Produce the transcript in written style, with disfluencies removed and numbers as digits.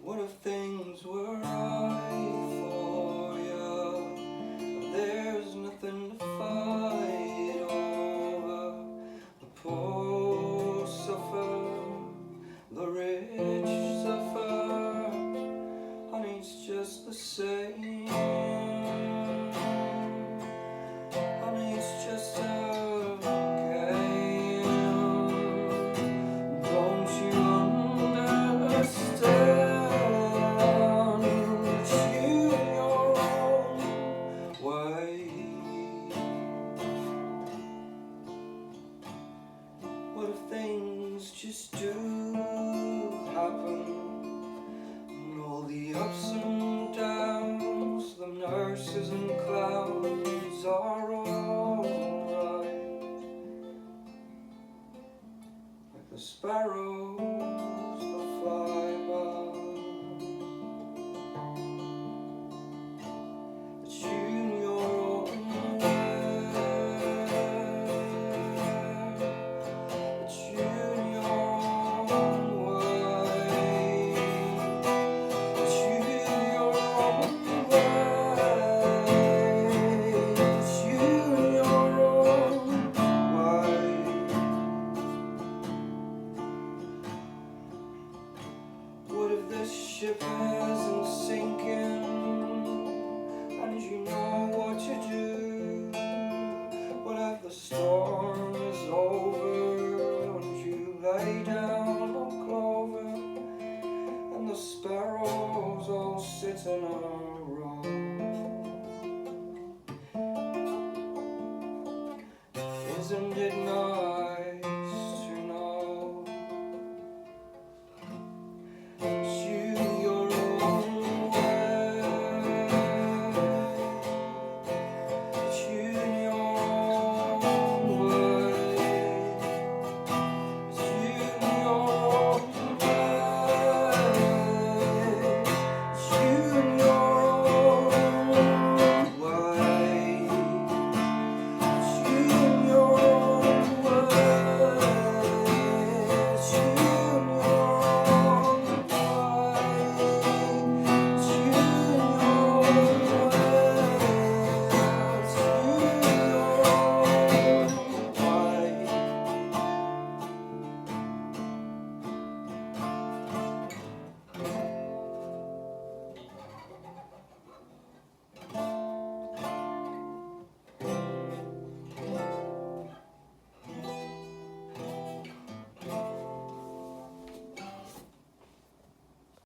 What if things were right for you? There's nothing to fight over. The poor suffer, the rich suffer. Honey, it's just the same. Honey, it's just a game. Don't you understand? What if things just do happen, and all the ups and downs, the nurses and clowns are alright, like the sparrows that fly by. It's you and your own way. It's you and your own way. It's you and your own way. It's you and your own way. What if this ship isn't sinking, and you know what to do? What if the storm is over and you lay down on clover, and the sparrows all sit in a row? Isn't it nice?